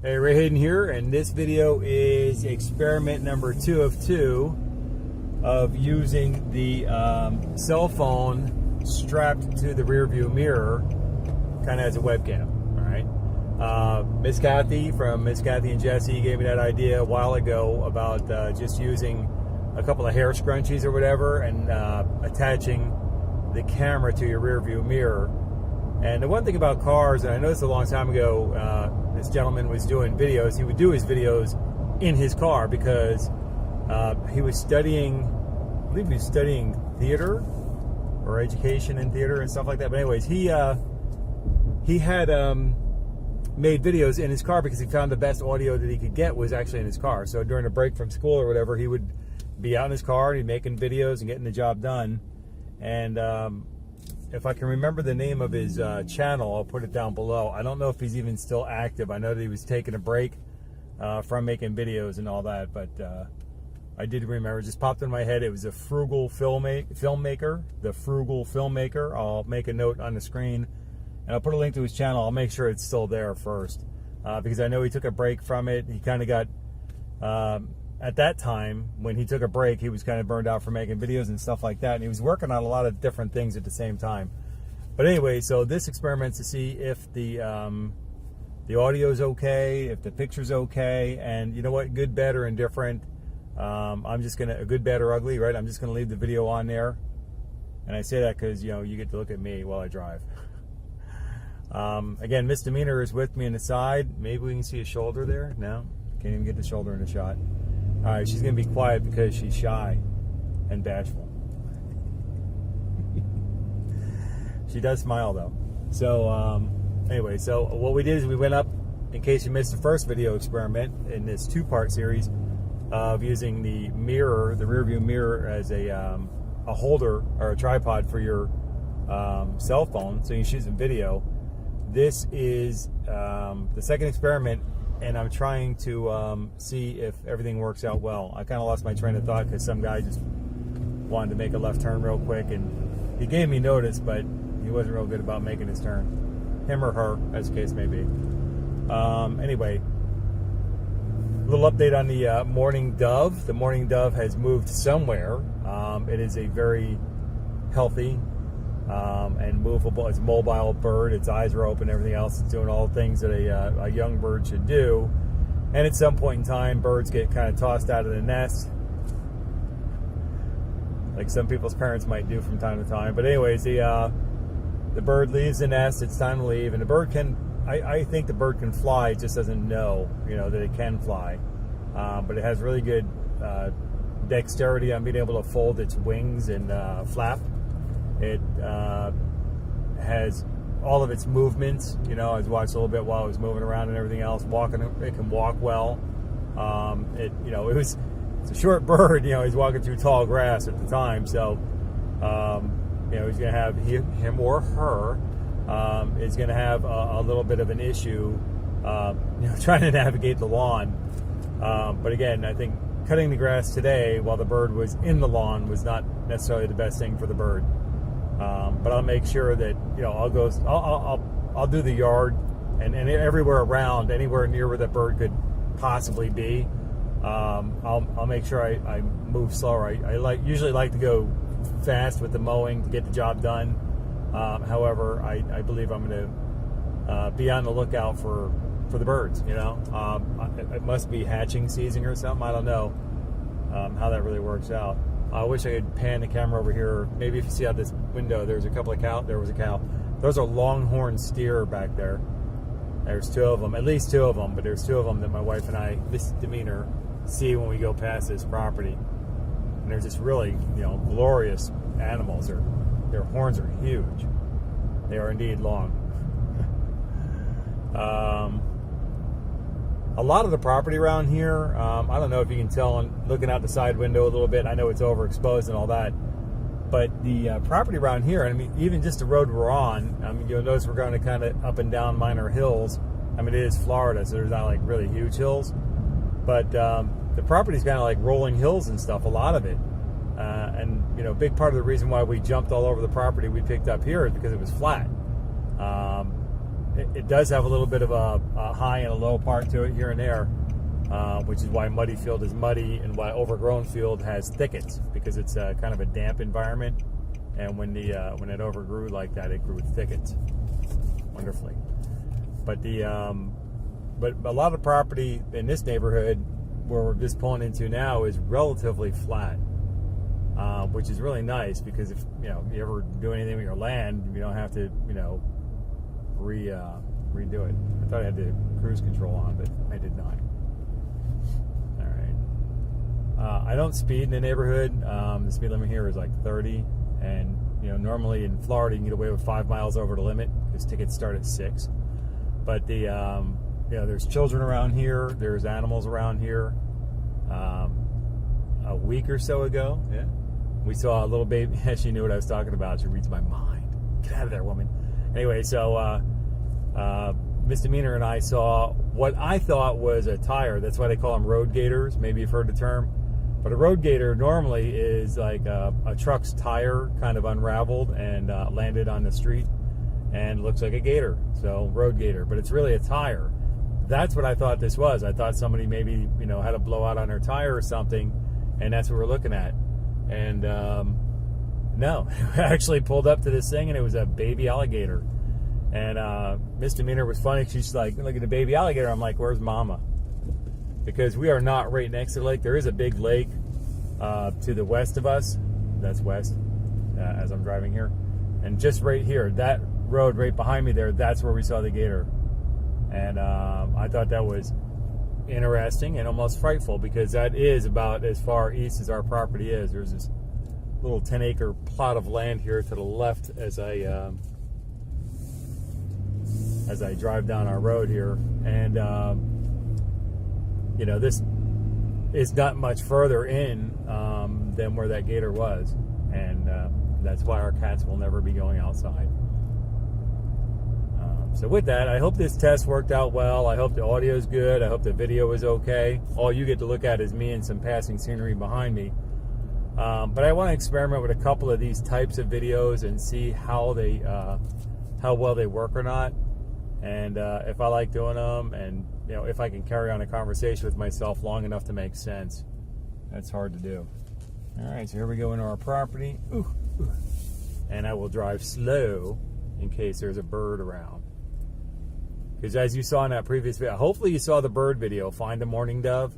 Hey, Hayden here, and this video is experiment number 2 of 2 of using the cell phone strapped to the rear view mirror kind of as a webcam. All right, Miss Kathy from Miss Kathy and Jesse gave me that idea a while ago about just using a couple of hair scrunchies or whatever and attaching the camera to your rear view mirror. And the one thing about cars, and I noticed a long time ago, this gentleman was doing videos. He would do his videos in his car because he was studying, I believe he was studying theater or education in theater and stuff like that. But anyways, he had made videos in his car because he found the best audio that he could get was actually in his car. So during a break from school or whatever, he would be out in his car and he'd be making videos and getting the job done. And if I can remember the name of his channel, I'll put it down below. I don't know if he's even still active. I know that he was taking a break from making videos and all that, but I did remember. It just popped in my head. It was TheFrugalFilmMaker. TheFrugalFilmMaker. I'll make a note on the screen, and I'll put a link to his channel. I'll make sure it's still there first, because I know he took a break from it. He kind of got... at that time, when he took a break, he was kind of burned out from making videos and stuff like that, and he was working on a lot of different things at the same time. But anyway, so this experiment's to see if the audio's okay, if the picture's okay, and you know what, good, bad, or indifferent. I'm just gonna, good, bad, or ugly, right? I'm just gonna leave the video on there, and I say that because you get to look at me while I drive. Again, Misdemeanor is with me on the side. Maybe we can see a shoulder there. No, can't even get the shoulder in the shot. All right, she's going to be quiet because she's shy and bashful. She does smile, though. So, anyway, so what we did is we went up, in case you missed the first video experiment in this 2-part series of using the mirror, the rear view mirror, as a holder or a tripod for your cell phone so you can shoot some video. This is the second experiment, and I'm trying to see if everything works out well. I kind of lost my train of thought because some guy just wanted to make a left turn real quick, and he gave me notice, but he wasn't real good about making his turn. Him or her, as the case may be. Anyway, a little update on the mourning dove. The mourning dove has moved somewhere. It is a very healthy and movable, it's a mobile bird. Its eyes are open, everything else. It's doing all the things that a young bird should do. And at some point in time, birds get kind of tossed out of the nest, like some people's parents might do from time to time. But anyways, the bird leaves the nest. It's time to leave, and the bird can, I think the bird can fly. It just doesn't know, that it can fly. But it has really good dexterity on being able to fold its wings and flap. It has all of its movements. I was watching a little bit while it was moving around and everything else. Walking, it can walk well. It's a short bird. He's walking through tall grass at the time, so he's going to have him or her is going to have a little bit of an issue, trying to navigate the lawn. But again, I think cutting the grass today while the bird was in the lawn was not necessarily the best thing for the bird. But I'll make sure that I'll do the yard and everywhere around, anywhere near where that bird could possibly be. I'll make sure I move slower. I usually like to go fast with the mowing to get the job done. However, I believe I'm going to be on the lookout for the birds. It must be hatching season or something. I don't know how that really works out. I wish I could pan the camera over here. Maybe if you see out this window, there's a couple of cows. There was a cow. Those are longhorn steer back there. There's 2 of them, at least 2 of them, but there's 2 of them that my wife and I, Misdemeanor, see when we go past this property. And they're just really, glorious animals. Their horns are huge. They are indeed long. A lot of the property around here, I don't know if you can tell looking out the side window a little bit. I know it's overexposed and all that, but the property around here, even just the road we're on, you'll notice we're going to kind of up and down minor hills. It is Florida, so there's not like really huge hills, but the property's kind of like rolling hills and stuff, a lot of it. And a big part of the reason why we jumped all over the property we picked up here is because it was flat. it does have a little bit of a high and a low part to it here and there, which is why muddy field is muddy and why overgrown field has thickets, because it's kind of a damp environment, and when it overgrew like that, it grew with thickets wonderfully. But but a lot of property in this neighborhood where we're just pulling into now is relatively flat, which is really nice, because if you ever do anything with your land, you don't have to redo it. I thought I had the cruise control on, but I did not. All right. I don't speed in the neighborhood. The speed limit here is like 30, and normally in Florida you can get away with 5 miles over the limit because tickets start at 6. But there's children around here. There's animals around here. A week or so ago, we saw a little baby. She knew what I was talking about. She reads my mind. Get out of there, woman. Anyway, so Misdemeanor and I saw what I thought was a tire. That's why they call them road gators. Maybe you've heard the term. But a road gator normally is like a truck's tire kind of unraveled and landed on the street and looks like a gator. So road gator, but it's really a tire. That's what I thought this was. I thought somebody maybe had a blowout on their tire or something, and that's what we're looking at. And no, I actually pulled up to this thing, and it was a baby alligator. And Misdemeanor was funny. She's like, look at the baby alligator. I'm like, where's Mama? Because we are not right next to the lake. There is a big lake to the west of us. That's west as I'm driving here. And just right here, that road right behind me there, that's where we saw the gator. And I thought that was interesting and almost frightful, because that is about as far east as our property is. There's this little 10-acre plot of land here to the left as I drive down our road here. And this is not much further in than where that gator was, and that's why our cats will never be going outside. So with that, I hope this test worked out well. I hope the audio is good. I hope the video is okay. All you get to look at is me and some passing scenery behind me. But I want to experiment with a couple of these types of videos and see how well they work or not, and if I like doing them, and if I can carry on a conversation with myself long enough to make sense. That's hard to do. All right, so here we go into our property. Ooh. And I will drive slow in case there's a bird around. Because as you saw in that previous video, hopefully you saw the bird video, Find a Mourning Dove.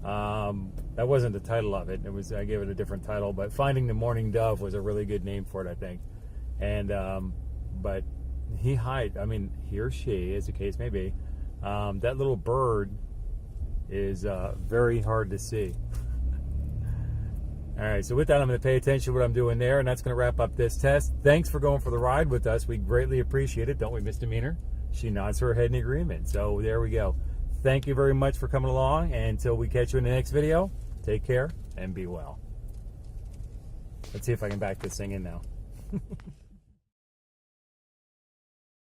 That wasn't the title of it. I gave it a different title, but Finding the Mourning Dove was a really good name for it, I think. And but he or she, as the case may be, that little bird is very hard to see. All right, so with that, I'm going to pay attention to what I'm doing there, and that's going to wrap up this test. Thanks for going for the ride with us. We greatly appreciate it, don't we, Misdemeanor? She nods her head in agreement. So there we go. Thank you very much for coming along, and until we catch you in the next video, take care and be well. Let's see if I can back this thing in now.